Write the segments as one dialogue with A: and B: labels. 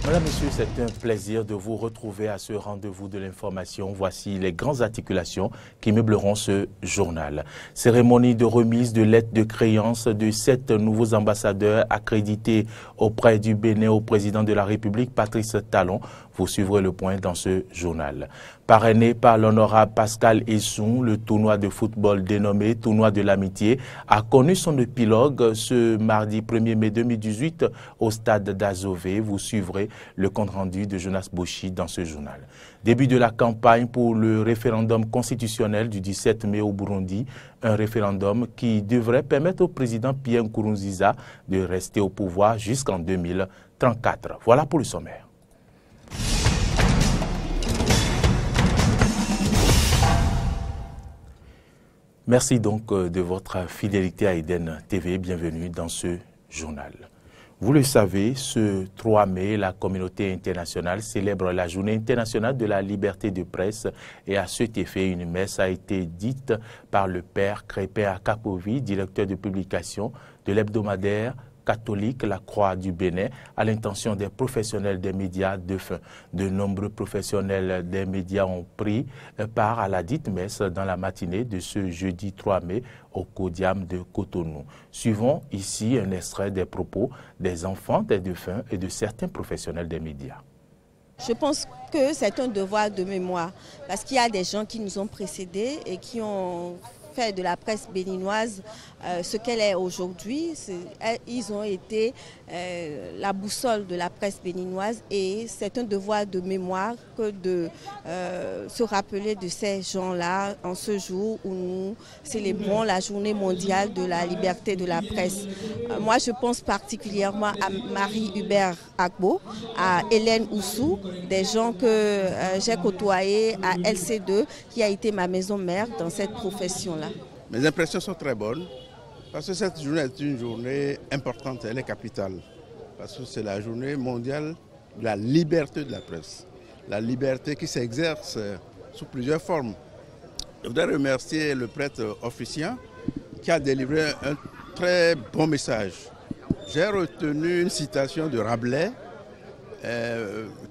A: Madame, Monsieur, c'est un plaisir de vous retrouver à ce rendez-vous de l'information. Voici les grandes articulations qui meubleront ce journal. Cérémonie de remise de lettres de créance de 7 nouveaux ambassadeurs accrédités auprès du Bénin au président de la République, Patrice Talon. Vous suivrez le point dans ce journal. Parrainé par l'honorable Pascal Essoun, le tournoi de football dénommé Tournoi de l'Amitié a connu son épilogue ce mardi 1er mai 2018 au stade d'Azové. Vous suivrez le compte-rendu de Jonas Bouchi dans ce journal. Début de la campagne pour le référendum constitutionnel du 17 mai au Burundi, un référendum qui devrait permettre au président Pierre Nkurunziza de rester au pouvoir jusqu'en 2034. Voilà pour le sommaire. Merci donc de votre fidélité à Eden TV. Bienvenue dans ce journal. Vous le savez, ce 3 mai, la communauté internationale célèbre la Journée internationale de la liberté de presse et à cet effet, une messe a été dite par le père Crépin Akapovi, directeur de publication de l'hebdomadaire catholique La Croix du Bénin, à l'intention des professionnels des médias défunts. De nombreux professionnels des médias ont pris part à la dite messe dans la matinée de ce jeudi 3 mai au Codiam de Cotonou. Suivons ici un extrait des propos des enfants des défunts et de certains professionnels des médias.
B: Je pense que c'est un devoir de mémoire parce qu'il y a des gens qui nous ont précédés et qui ont fait de la presse béninoise ce qu'elle est aujourd'hui. Ils ont été la boussole de la presse béninoise et c'est un devoir de mémoire que de se rappeler de ces gens-là en ce jour où nous célébrons la journée mondiale de la liberté de la presse. Moi, je pense particulièrement à Marie-Hubert Agbo, à Hélène Oussou, des gens que j'ai côtoyés à LC2, qui a été ma maison mère dans cette profession-là.
C: Mes impressions sont très bonnes parce que cette journée est une journée importante, elle est capitale. Parce que c'est la journée mondiale de la liberté de la presse. La liberté qui s'exerce sous plusieurs formes. Je voudrais remercier le prêtre officiant qui a délivré un très bon message. J'ai retenu une citation de Rabelais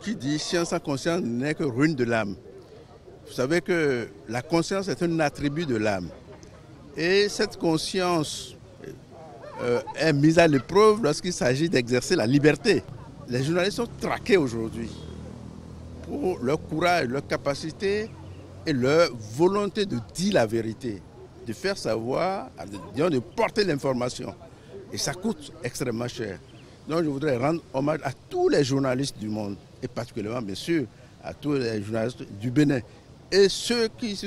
C: qui dit « Science sans conscience n'est que ruine de l'âme ». Vous savez que la conscience est un attribut de l'âme. Et cette conscience est mise à l'épreuve lorsqu'il s'agit d'exercer la liberté. Les journalistes sont traqués aujourd'hui pour leur courage, leur capacité et leur volonté de dire la vérité, de faire savoir, de porter l'information. Et ça coûte extrêmement cher. Donc je voudrais rendre hommage à tous les journalistes du monde, et particulièrement bien sûr à tous les journalistes du Bénin. Et ceux qui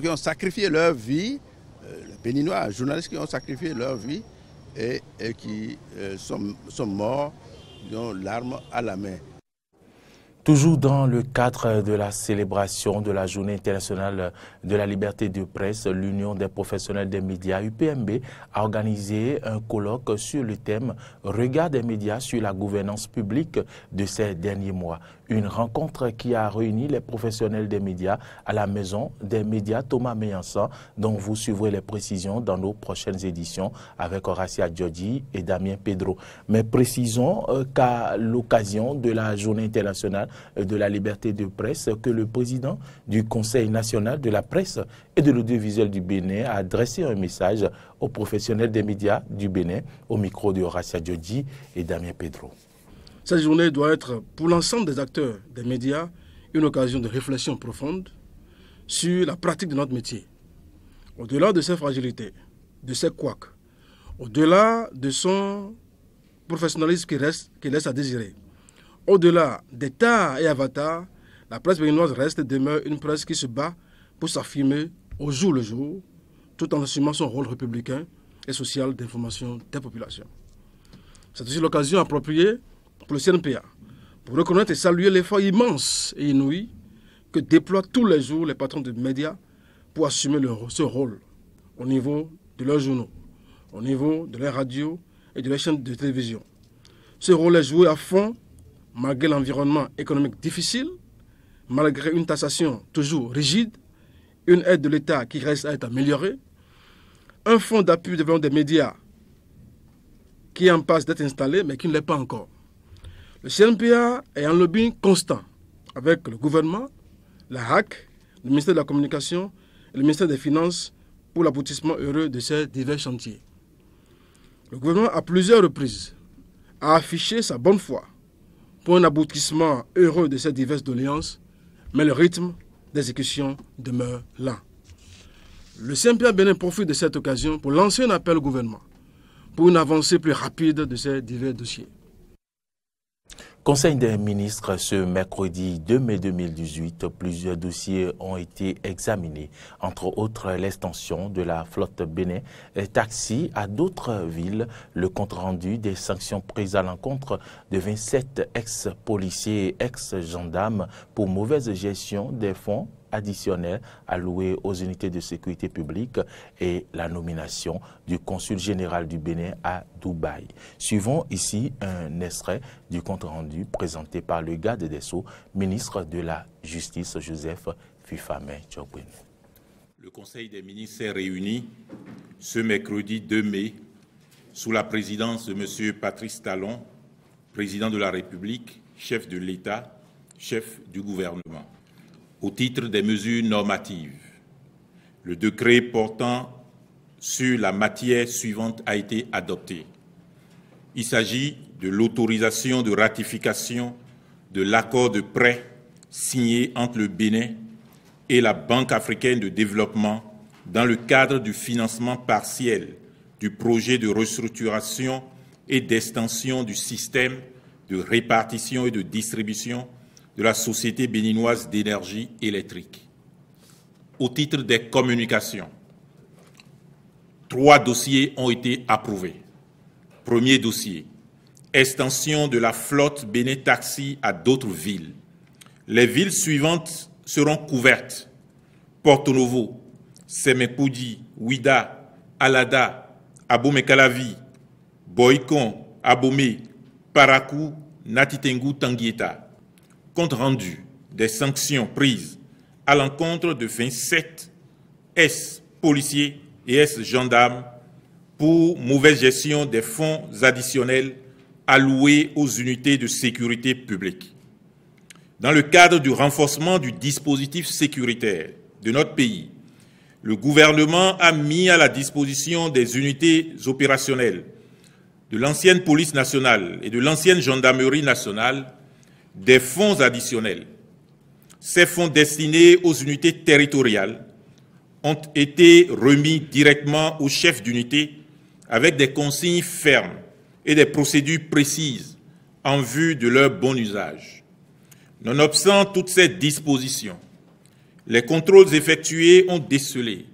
C: ont sacrifié leur vie, les Béninois, journalistes qui ont sacrifié leur vie et qui sont morts, l'arme à la main.
A: Toujours dans le cadre de la célébration de la Journée internationale de la liberté de presse, l'Union des professionnels des médias, UPMB, a organisé un colloque sur le thème « Regard des médias sur la gouvernance publique de ces derniers mois ». Une rencontre qui a réuni les professionnels des médias à la Maison des médias Thomas Meyansan, dont vous suivrez les précisions dans nos prochaines éditions avec Horacia Djodji et Damien Pedro. Mais précisons qu'à l'occasion de la Journée internationale de la liberté de presse, que le président du Conseil national de la presse et de l'audiovisuel du Bénin a adressé un message aux professionnels des médias du Bénin au micro de Horacia Djodji et Damien Pedro.
D: Cette journée doit être, pour l'ensemble des acteurs des médias, une occasion de réflexion profonde sur la pratique de notre métier. Au-delà de ses fragilités, de ses couacs, au-delà de son professionnalisme qui laisse à désirer, au-delà des tares et avatars, la presse béninoise reste et demeure une presse qui se bat pour s'affirmer au jour le jour, tout en assumant son rôle républicain et social d'information des populations. C'est aussi l'occasion appropriée pour le CNPA, pour reconnaître et saluer l'effort immense et inouï que déploient tous les jours les patrons de médias pour assumer ce rôle au niveau de leurs journaux, au niveau de leurs radios et de leurs chaînes de télévision. Ce rôle est joué à fond malgré l'environnement économique difficile, malgré une taxation toujours rigide, une aide de l'État qui reste à être améliorée, un fonds d'appui au développement des médias qui est en passe d'être installé mais qui ne l'est pas encore. Le CNPA est en lobbying constant avec le gouvernement, la HAC, le ministère de la Communication et le ministère des Finances pour l'aboutissement heureux de ces divers chantiers. Le gouvernement, à plusieurs reprises, a affiché sa bonne foi pour un aboutissement heureux de ces diverses doléances, mais le rythme d'exécution demeure lent. Le CNPA Bénin profite de cette occasion pour lancer un appel au gouvernement pour une avancée plus rapide de ces divers dossiers.
A: Conseil des ministres ce mercredi 2 mai 2018, plusieurs dossiers ont été examinés, entre autres l'extension de la flotte Bénin taxi à d'autres villes, le compte-rendu des sanctions prises à l'encontre de 27 ex-policiers et ex-gendarmes pour mauvaise gestion des fonds additionnels alloués aux unités de sécurité publique et la nomination du consul général du Bénin à Dubaï. Suivons ici un extrait du compte-rendu présenté par le garde des Sceaux, ministre de la Justice, Joseph Fifame Tchobwin.
E: Le Conseil des ministres s'est réuni ce mercredi 2 mai sous la présidence de M. Patrice Talon, président de la République, chef de l'État, chef du gouvernement. Au titre des mesures normatives, le décret portant sur la matière suivante a été adopté. Il s'agit de l'autorisation de ratification de l'accord de prêt signé entre le Bénin et la Banque africaine de développement dans le cadre du financement partiel du projet de restructuration et d'extension du système de répartition et de distribution de la Société béninoise d'énergie électrique. Au titre des communications, 3 dossiers ont été approuvés. Premier dossier, extension de la flotte Bénin Taxi à d'autres villes. Les villes suivantes seront couvertes: Porto Novo, Semepoudi, Ouida, Alada, Abomey-Calavi, Boycon, Abomey, Parakou, Natitengu, Tanguieta. Compte rendu des sanctions prises à l'encontre de 27 ex-policiers et ex-gendarmes pour mauvaise gestion des fonds additionnels alloués aux unités de sécurité publique. Dans le cadre du renforcement du dispositif sécuritaire de notre pays, le gouvernement a mis à la disposition des unités opérationnelles de l'ancienne police nationale et de l'ancienne gendarmerie nationale des fonds additionnels. Ces fonds destinés aux unités territoriales ont été remis directement aux chefs d'unité avec des consignes fermes et des procédures précises en vue de leur bon usage. Nonobstant toutes ces dispositions, les contrôles effectués ont décelé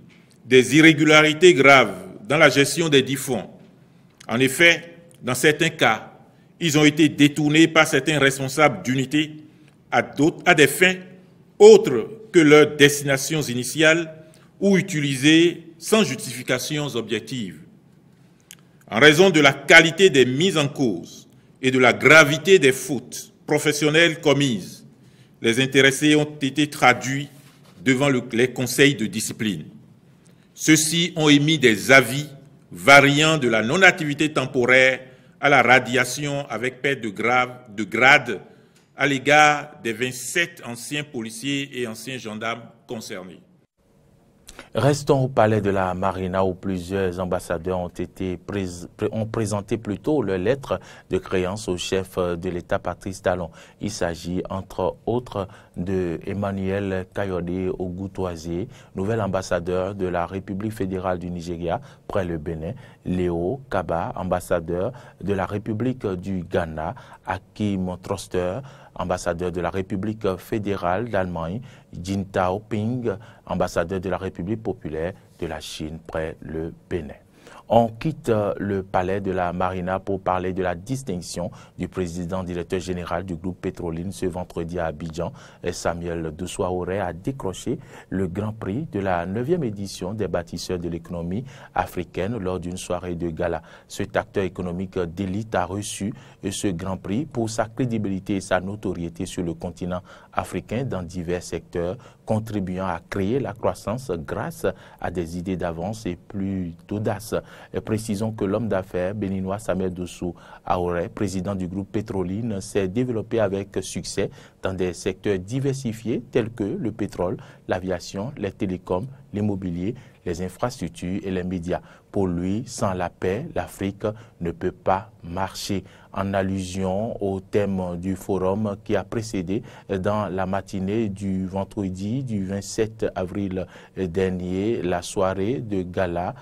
E: des irrégularités graves dans la gestion des dits fonds. En effet, dans certains cas, ils ont été détournés par certains responsables d'unités à des fins autres que leurs destinations initiales ou utilisés sans justifications objectives. En raison de la qualité des mises en cause et de la gravité des fautes professionnelles commises, les intéressés ont été traduits devant les conseils de discipline. Ceux-ci ont émis des avis variant de la non-activité temporaire à la radiation avec perte de grade à l'égard des 27 anciens policiers et anciens gendarmes concernés.
A: Restons au palais de la Marina où plusieurs ambassadeurs ont présenté plutôt leur lettre de créance au chef de l'État Patrice Talon. Il s'agit entre autres de Emmanuel Kayode Ogutouazé, nouvel ambassadeur de la République fédérale du Nigeria près le Bénin, Léo Kaba, ambassadeur de la République du Ghana, Hakim Troster, ambassadeur de la République fédérale d'Allemagne, Jin Taoping, ambassadeur de la République populaire de la Chine près le Bénin. On quitte le palais de la Marina pour parler de la distinction du président directeur général du groupe Petroline ce vendredi à Abidjan. Samuel Doussouaoré a décroché le Grand Prix de la 9e édition des bâtisseurs de l'économie africaine lors d'une soirée de gala. Cet acteur économique d'élite a reçu ce Grand Prix pour sa crédibilité et sa notoriété sur le continent africain dans divers secteurs contribuant à créer la croissance grâce à des idées d'avance et plus d'audace. Précisons que l'homme d'affaires béninois Samuel Dossou Aoré, président du groupe Pétroline, s'est développé avec succès dans des secteurs diversifiés tels que le pétrole, l'aviation, les télécoms, l'immobilier, les infrastructures et les médias. Pour lui, sans la paix, l'Afrique ne peut pas marcher. En allusion au thème du forum qui a précédé dans la matinée du vendredi du 27 avril dernier, la soirée de gala,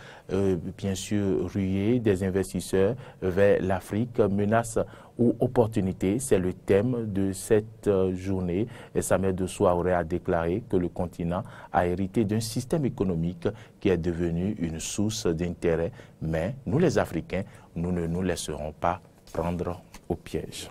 A: bien sûr ruée des investisseurs vers l'Afrique, menace ou opportunité, c'est le thème de cette journée. Et Samuel Dossou Aoré a déclaré que le continent a hérité d'un système économique qui est devenu une source d'intérêt. Mais nous les Africains, nous ne nous laisserons pas prendre au piège.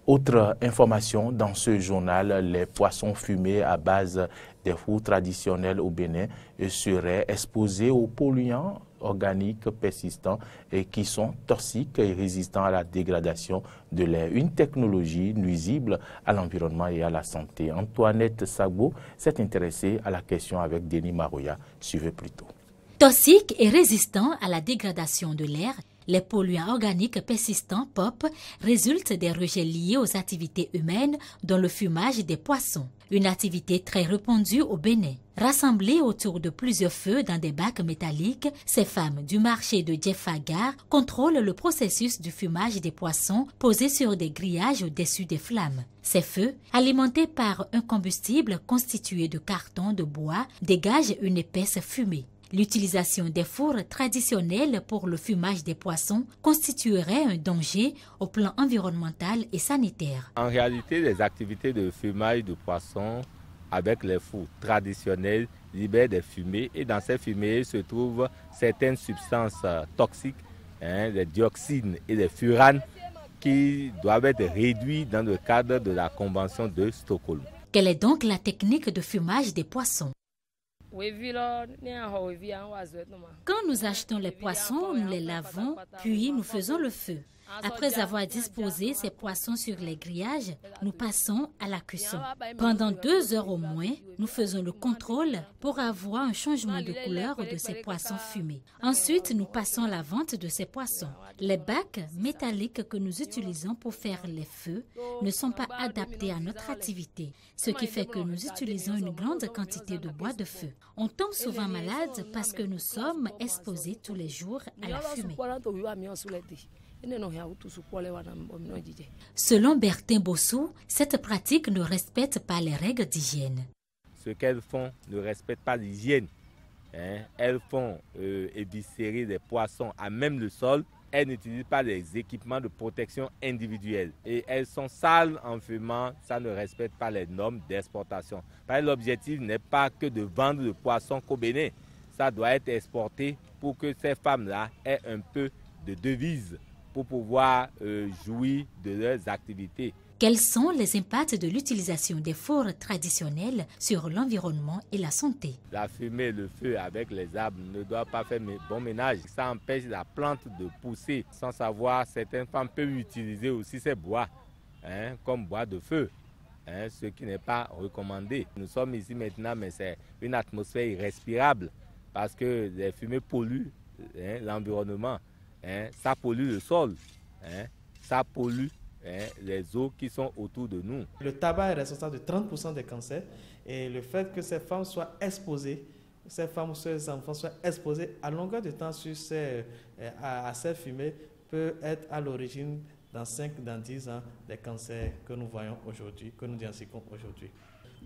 A: Autre information dans ce journal, les poissons fumés à base des fours traditionnels au Bénin seraient exposés aux polluants organiques persistants et qui sont toxiques et résistants à la dégradation de l'air. Une technologie nuisible à l'environnement et à la santé. Antoinette Sagbo s'est intéressée à la question avec Denis Maroya. Suivez plutôt.
F: Toxiques et résistants à la dégradation de l'air, les polluants organiques persistants POP résultent des rejets liés aux activités humaines dont le fumage des poissons, une activité très répandue au Bénin. Rassemblées autour de plusieurs feux dans des bacs métalliques, ces femmes du marché de Djefagar contrôlent le processus du fumage des poissons posés sur des grillages au-dessus des flammes. Ces feux, alimentés par un combustible constitué de carton de bois, dégagent une épaisse fumée. L'utilisation des fours traditionnels pour le fumage des poissons constituerait un danger au plan environnemental et sanitaire.
G: En réalité, les activités de fumage de poissons avec les fours traditionnels libèrent des fumées et dans ces fumées se trouvent certaines substances toxiques, les dioxines et les furanes qui doivent être réduits dans le cadre de la Convention de Stockholm.
F: Quelle est donc la technique de fumage des poissons? Quand nous achetons les poissons, nous les lavons, puis nous faisons le feu. Après avoir disposé ces poissons sur les grillages, nous passons à la cuisson. Pendant 2 heures au moins, nous faisons le contrôle pour avoir un changement de couleur de ces poissons fumés. Ensuite, nous passons à la vente de ces poissons. Les bacs métalliques que nous utilisons pour faire les feux ne sont pas adaptés à notre activité, ce qui fait que nous utilisons une grande quantité de bois de feu. On tombe souvent malade parce que nous sommes exposés tous les jours à la fumée. Selon Bertin Bossou, cette pratique ne respecte pas les règles d'hygiène.
G: Ce qu'elles font ne respecte pas l'hygiène. Elles font éviscérer des poissons à même le sol. Elles n'utilisent pas les équipements de protection individuelle. Et elles sont sales en fumant, ça ne respecte pas les normes d'exportation. L'objectif n'est pas que de vendre le poisson qu'au Bénin. Ça doit être exporté pour que ces femmes-là aient un peu de devise pour pouvoir jouir de leurs activités.
F: Quels sont les impacts de l'utilisation des fours traditionnels sur l'environnement et la santé?
G: La fumée, le feu avec les arbres ne doit pas faire bon ménage. Ça empêche la plante de pousser. Sans savoir, certaines femmes peuvent utiliser aussi ces bois comme bois de feu, ce qui n'est pas recommandé. Nous sommes ici maintenant, mais c'est une atmosphère irrespirable parce que les fumées polluent l'environnement. Ça pollue le sol, ça pollue les eaux qui sont autour de nous.
H: Le tabac est responsable de 30% des cancers et le fait que ces femmes soient exposées, ces femmes ou ces enfants soient exposés à longueur de temps à ces fumées peut être à l'origine dans 5, dans 10 ans des cancers que nous voyons aujourd'hui, que nous diagnostiquons aujourd'hui.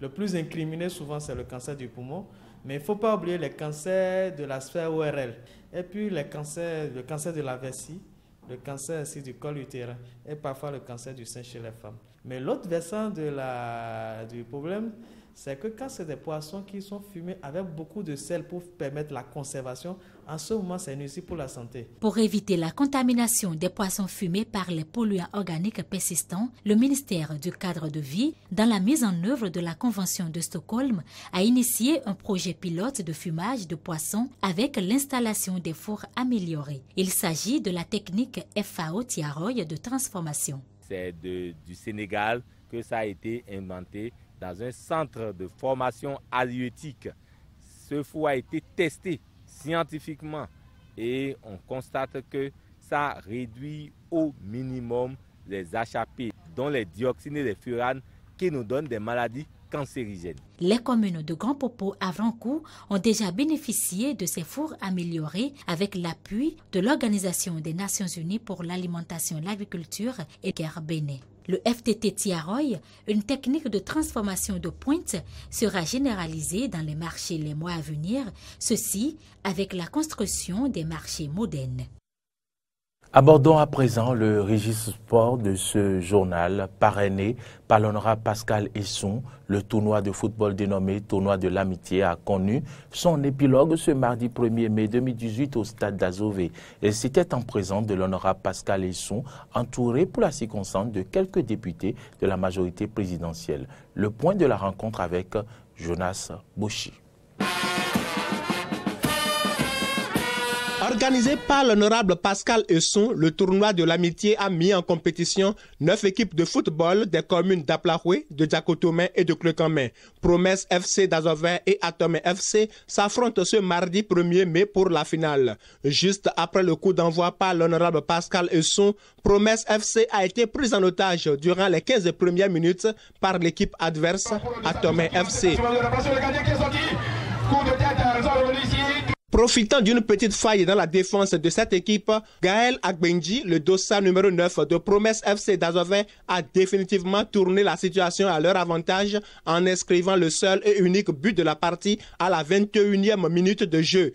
H: Le plus incriminé souvent c'est le cancer du poumon, mais il ne faut pas oublier les cancers de la sphère ORL et puis le cancer de la vessie, le cancer aussi du col utérin et parfois le cancer du sein chez les femmes. Mais l'autre versant du problème, c'est que quand c'est des poissons qui sont fumés avec beaucoup de sel pour permettre la conservation, en ce moment, c'est nuisible pour la santé.
F: Pour éviter la contamination des poissons fumés par les polluants organiques persistants, le ministère du Cadre de vie, dans la mise en œuvre de la Convention de Stockholm, a initié un projet pilote de fumage de poissons avec l'installation des fours améliorés. Il s'agit de la technique FAO Tiaroy de transformation.
G: C'est du Sénégal que ça a été inventé dans un centre de formation halieutique. Ce four a été testé scientifiquement et on constate que ça réduit au minimum les HAP, dont les dioxines et les furanes, qui nous donnent des maladies cancérigènes.
F: Les communes de Grand Popo à Vrancou ont déjà bénéficié de ces fours améliorés avec l'appui de l'Organisation des Nations Unies pour l'alimentation et l'agriculture et Guerre Bénin. Le FTT Tiaroy, une technique de transformation de pointe, sera généralisée dans les marchés les mois à venir, ceci avec la construction des marchés modernes.
A: Abordons à présent le registre sport de ce journal parrainé par l'honorable Pascal Esson. Le tournoi de football dénommé Tournoi de l'Amitié a connu son épilogue ce mardi 1er mai 2018 au stade d'Azové. Et c'était en présence de l'honorable Pascal Esson, entouré pour la circonstance de quelques députés de la majorité présidentielle. Le point de la rencontre avec Jonas Bouchi.
I: Organisé par l'honorable Pascal Esson, le tournoi de l'amitié a mis en compétition 9 équipes de football des communes d'Aplahoué, de Diakotomé et de Kleukamé. Promesse FC d'Azové et Atomé FC s'affrontent ce mardi 1er mai pour la finale. Juste après le coup d'envoi par l'honorable Pascal Esson, Promesse FC a été prise en otage durant les 15 premières minutes par l'équipe adverse, Atomé FC. Profitant d'une petite faille dans la défense de cette équipe, Gaël Agbenji, le dossard numéro 9 de Promesse FC d'Azové, a définitivement tourné la situation à leur avantage en inscrivant le seul et unique but de la partie à la 21e minute de jeu.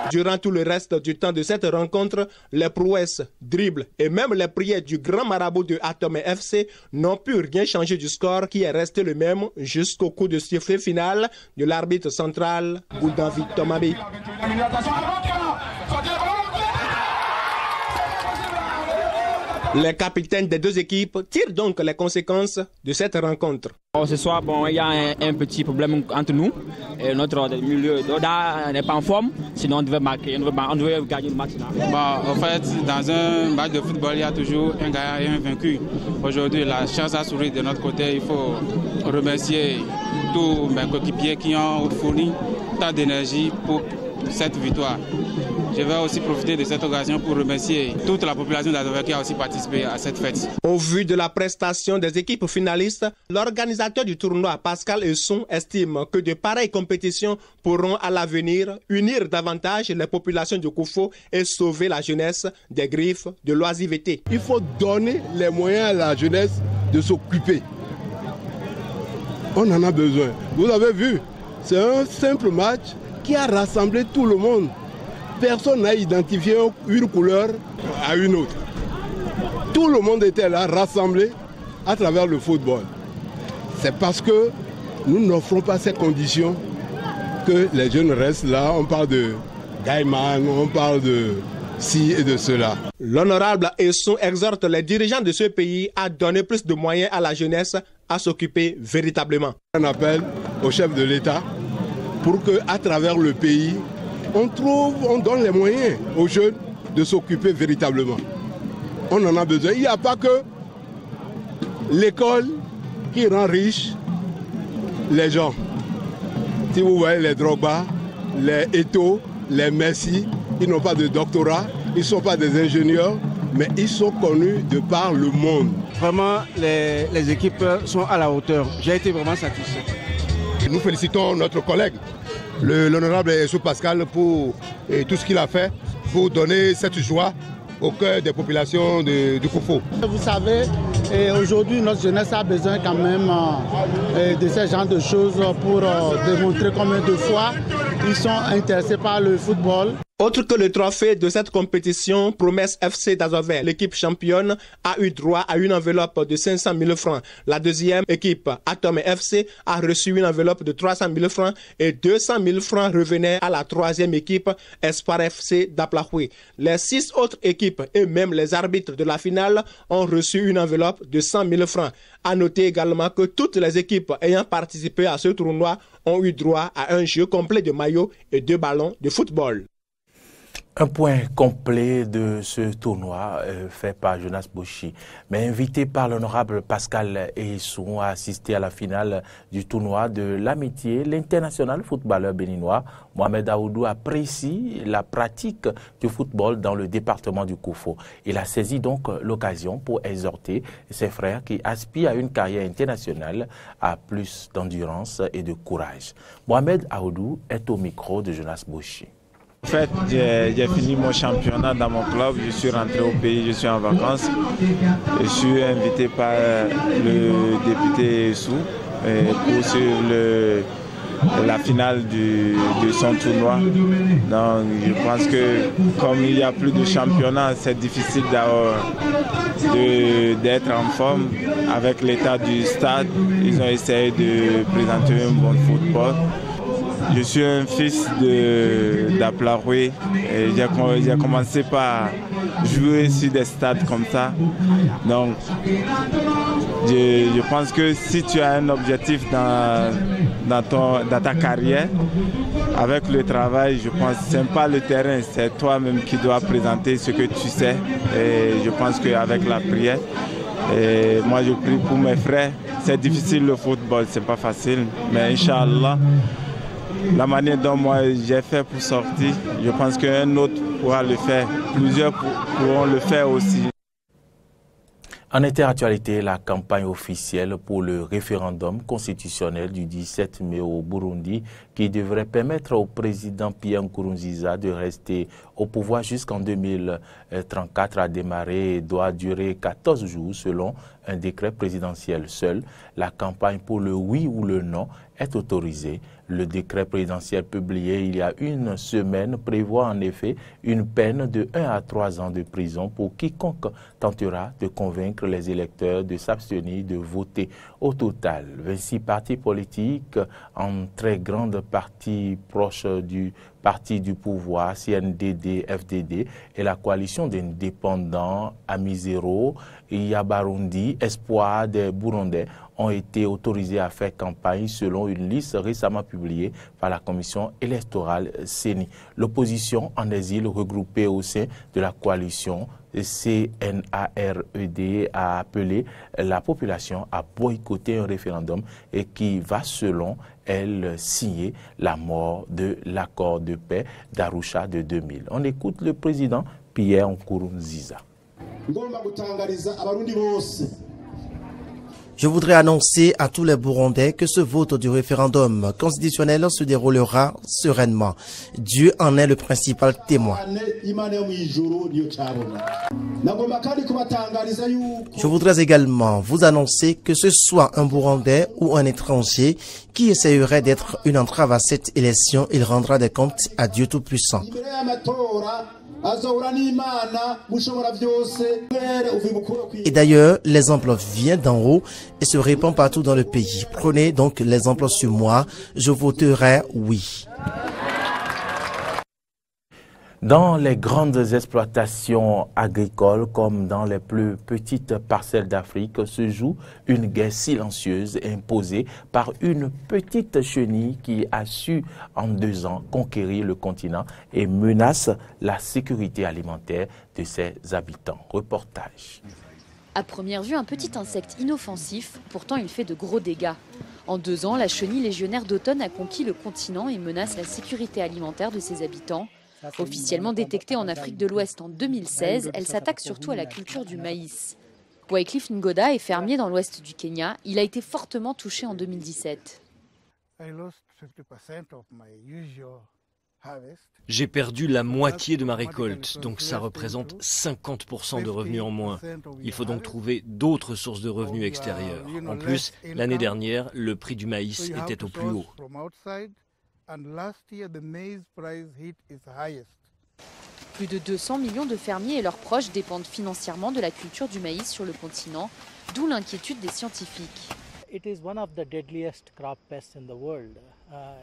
I: Durant tout le reste du temps de cette rencontre, les prouesses, dribbles et même les prières du grand marabout de Atomé FC n'ont pu rien changer du score qui est resté le même jusqu'au coup de sifflet final de l'arbitre central, Goudavid Tomabi. Les capitaines des deux équipes tirent donc les conséquences de cette rencontre.
J: Ce soir, il y a un petit problème entre nous. Et notre milieu d'Oda n'est pas en forme, sinon on devait marquer, on devait gagner le match là.
K: En fait, dans un match de football, il y a toujours un gagnant et un vaincu. Aujourd'hui, la chance a souri de notre côté. Il faut remercier tous mes coéquipiers qui ont fourni tant d'énergie pour cette victoire. Je vais aussi profiter de cette occasion pour remercier toute la population d'Azové qui a aussi participé à cette fête.
I: Au vu de la prestation des équipes finalistes, l'organisateur du tournoi, Pascal Esson, estime que de pareilles compétitions pourront à l'avenir unir davantage les populations du Koufo et sauver la jeunesse des griffes de l'oisiveté.
C: Il faut donner les moyens à la jeunesse de s'occuper. On en a besoin. Vous avez vu, c'est un simple match qui a rassemblé tout le monde. Personne n'a identifié une couleur à une autre. Tout le monde était là, rassemblé à travers le football. C'est parce que nous n'offrons pas ces conditions que les jeunes restent là. On parle de Gaïman, on parle de ci et de cela.
I: L'honorable Esson exhorte les dirigeants de ce pays à donner plus de moyens à la jeunesse à s'occuper véritablement.
C: Un appel au chef de l'État pour qu'à travers le pays, on donne les moyens aux jeunes de s'occuper véritablement. On en a besoin. Il n'y a pas que l'école qui rend riche les gens. Si vous voyez les Drogba, les Eto'o, les Messi, ils n'ont pas de doctorat, ils ne sont pas des ingénieurs, mais ils sont connus de par le monde.
L: Vraiment, les équipes sont à la hauteur. J'ai été vraiment satisfait.
M: Nous félicitons notre collègue, l'honorable Esson Pascal, pour tout ce qu'il a fait pour donner cette joie au cœur des populations du Koufo.
N: Vous savez, aujourd'hui notre jeunesse a besoin quand même de ce genre de choses pour démontrer combien de fois ils sont intéressés par le football.
I: Autre que le trophée de cette compétition, Promesse FC d'Azové, l'équipe championne, a eu droit à une enveloppe de 500 000 francs. La deuxième équipe, Atomé FC, a reçu une enveloppe de 300 000 francs et 200 000 francs revenaient à la troisième équipe, Espoir FC d'Aplahoué. Les 6 autres équipes et même les arbitres de la finale ont reçu une enveloppe de 100 000 francs. À noter également que toutes les équipes ayant participé à ce tournoi ont eu droit à un jeu complet de maillots et 2 ballons de football.
A: Un point complet de ce tournoi fait par Jonas Bouchi, mais invité par l'honorable Pascal Ehissou à assister à la finale du tournoi de l'amitié, l'international footballeur béninois Mohamed Aoudou apprécie la pratique du football dans le département du Koufo. Il a saisi donc l'occasion pour exhorter ses frères qui aspirent à une carrière internationale à plus d'endurance et de courage. Mohamed Aoudou est au micro de Jonas Bouchi.
O: En fait, j'ai fini mon championnat dans mon club, je suis rentré au pays, je suis en vacances. Je suis invité par le député Sou pour suivre la finale de son tournoi. Donc, je pense que comme il n'y a plus de championnat, c'est difficile d'être en forme. Avec l'état du stade, ils ont essayé de présenter un bon football. Je suis un fils d'Aplaroué et j'ai commencé par jouer sur des stades comme ça. Donc, je pense que si tu as un objectif dans ta carrière, avec le travail, je pense que ce n'est pas le terrain, c'est toi-même qui dois présenter ce que tu sais. Et je pense qu'avec la prière, et moi je prie pour mes frères. C'est difficile le football, c'est pas facile, mais Inch'Allah, la manière dont moi j'ai fait pour sortir, je pense qu'un autre pourra le faire. Plusieurs pourront le faire aussi.
A: En interactualité, la campagne officielle pour le référendum constitutionnel du 17 mai au Burundi qui devrait permettre au président Pierre Nkurunziza de rester au pouvoir jusqu'en 2034 a démarré et doit durer 14 jours selon un décret présidentiel. Seule la campagne pour le oui ou le non est autorisée. Le décret présidentiel publié il y a une semaine prévoit en effet une peine de 1 à 3 ans de prison pour quiconque tentera de convaincre les électeurs de s'abstenir de voter. Au total, 26 partis politiques, en très grande partie proches du parti du pouvoir, CNDD, FDD, et la coalition d'indépendants Amizero, Yabarundi, Espoir des Burundais, ont été autorisés à faire campagne selon une liste récemment publiée par la commission électorale CENI. L'opposition en exil regroupée au sein de la coalition CNARED a appelé la population à boycotter un référendum et qui va selon elle signer la mort de l'accord de paix d'Arusha de 2000. On écoute le président Pierre Nkurunziza.
P: Je voudrais annoncer à tous les Burundais que ce vote du référendum constitutionnel se déroulera sereinement. Dieu en est le principal témoin. Je voudrais également vous annoncer que ce soit un Burundais ou un étranger qui essayerait d'être une entrave à cette élection, il rendra des comptes à Dieu Tout-Puissant. Et d'ailleurs, l'exemple vient d'en haut et se répand partout dans le pays. Prenez donc l'exemple sur moi, je voterai oui.
A: Dans les grandes exploitations agricoles comme dans les plus petites parcelles d'Afrique se joue une guerre silencieuse imposée par une petite chenille qui a su en 2 ans conquérir le continent et menace la sécurité alimentaire de ses habitants. Reportage.
Q: À première vue, un petit insecte inoffensif, pourtant il fait de gros dégâts. En 2 ans, la chenille légionnaire d'automne a conquis le continent et menace la sécurité alimentaire de ses habitants. Officiellement détectée en Afrique de l'Ouest en 2016, elle s'attaque surtout à la culture du maïs. Wycliffe Ngoda est fermier dans l'ouest du Kenya. Il a été fortement touché en 2017.
R: J'ai perdu la moitié de ma récolte, donc ça représente 50% de revenus en moins. Il faut donc trouver d'autres sources de revenus extérieures. En plus, l'année dernière, le prix du maïs était au plus haut.
Q: Plus de 200 millions de fermiers et leurs proches dépendent financièrement de la culture du maïs sur le continent, d'où l'inquiétude des scientifiques.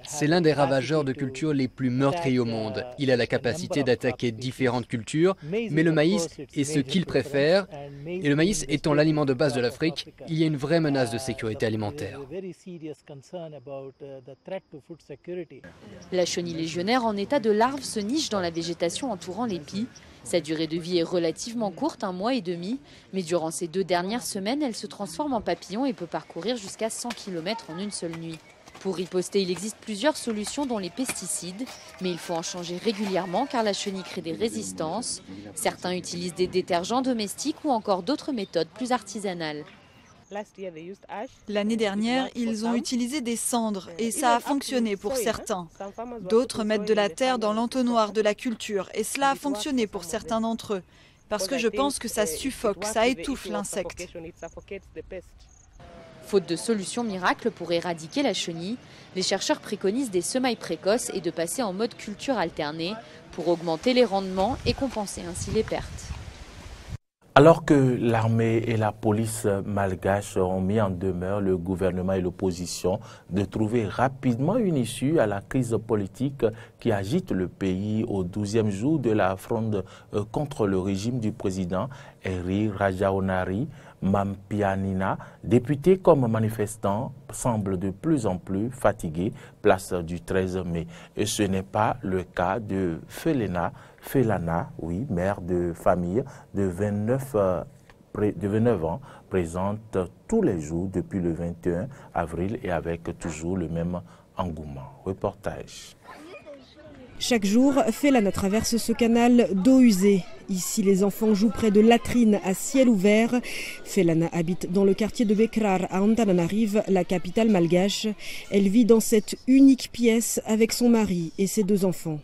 S: C'est l'un des ravageurs de culture les plus meurtriers au monde. Il a la capacité d'attaquer différentes cultures, mais le maïs est ce qu'il préfère. Et le maïs étant l'aliment de base de l'Afrique, il y a une vraie menace de sécurité alimentaire.
Q: La chenille légionnaire en état de larve se niche dans la végétation entourant l'épi. Sa durée de vie est relativement courte, 1 mois et demi, mais durant ces 2 dernières semaines, elle se transforme en papillon et peut parcourir jusqu'à 100 km en une seule nuit. Pour riposter, il existe plusieurs solutions dont les pesticides, mais il faut en changer régulièrement car la chenille crée des résistances. Certains utilisent des détergents domestiques ou encore d'autres méthodes plus artisanales.
T: L'année dernière, ils ont utilisé des cendres et ça a fonctionné pour certains. D'autres mettent de la terre dans l'entonnoir de la culture et cela a fonctionné pour certains d'entre eux. Parce que je pense que ça suffoque, ça étouffe l'insecte.
Q: Faute de solution miracle pour éradiquer la chenille, les chercheurs préconisent des semailles précoces et de passer en mode culture alternée pour augmenter les rendements et compenser ainsi les pertes.
A: Alors que l'armée et la police malgache ont mis en demeure le gouvernement et l'opposition de trouver rapidement une issue à la crise politique qui agite le pays au 12e jour de la fronde contre le régime du président Heri Rajaonari Mampianina, députés comme manifestants, semblent de plus en plus fatigués, place du 13 mai. Et ce n'est pas le cas de Felana, oui, mère de famille de 29 ans, présente tous les jours depuis le 21 avril et avec toujours le même engouement. Reportage.
U: Chaque jour, Felana traverse ce canal d'eau usée. Ici, les enfants jouent près de latrines à ciel ouvert. Felana habite dans le quartier de Bekrar à Antananarive, la capitale malgache. Elle vit dans cette unique pièce avec son mari et ses 2 enfants.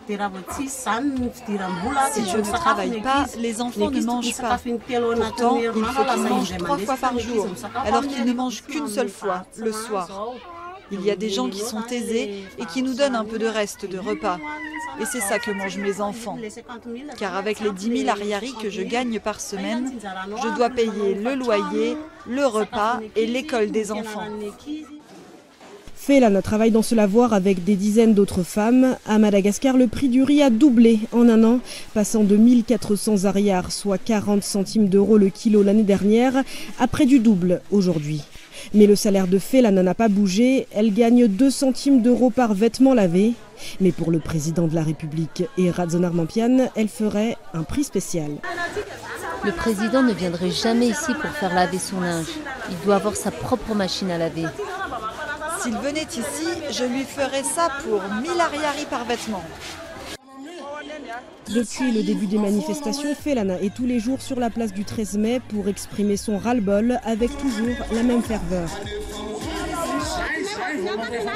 T: Si je ne travaille pas, les enfants ne mangent pas. Pourtant, il faut qu'ils mangent 3 fois par jour, alors qu'ils ne mangent qu'une seule fois, le soir. Il y a des gens qui sont aisés et qui nous donnent un peu de reste de repas. Et c'est ça que mangent mes enfants. Car avec les 10 000 ariaris que je gagne par semaine, je dois payer le loyer, le repas et l'école des enfants.
U: Felana travaille dans ce lavoir avec des dizaines d'autres femmes. À Madagascar, le prix du riz a doublé en un an, passant de 1400 ariars, soit 40 centimes d'euros le kilo l'année dernière, à près du double aujourd'hui. Mais le salaire de Felana n'a pas bougé. Elle gagne 2 centimes d'euros par vêtement lavé. Mais pour le président de la République et Radzonar Mampian, elle ferait un prix spécial.
V: Le président ne viendrait jamais ici pour faire laver son linge. Il doit avoir sa propre machine à laver.
T: S'il venait ici, je lui ferais ça pour 1000 ariaris par vêtement.
U: Depuis le début des manifestations, Felana est tous les jours sur la place du 13 mai pour exprimer son ras-le-bol avec toujours la même ferveur.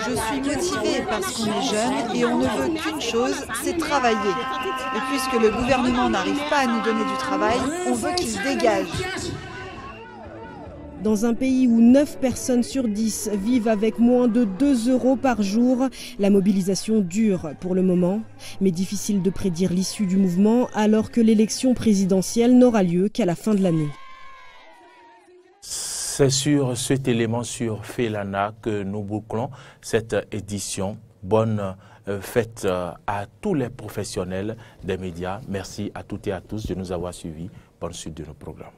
T: Je suis motivée parce qu'on est jeune et on ne veut qu'une chose, c'est travailler. Et puisque le gouvernement n'arrive pas à nous donner du travail, on veut qu'il se dégage.
U: Dans un pays où 9 personnes sur 10 vivent avec moins de 2 euros par jour, la mobilisation dure pour le moment, mais difficile de prédire l'issue du mouvement alors que l'élection présidentielle n'aura lieu qu'à la fin de l'année.
A: C'est sur cet élément sur Felana que nous bouclons cette édition. Bonne fête à tous les professionnels des médias. Merci à toutes et à tous de nous avoir suivis. Bonne suite de nos programmes.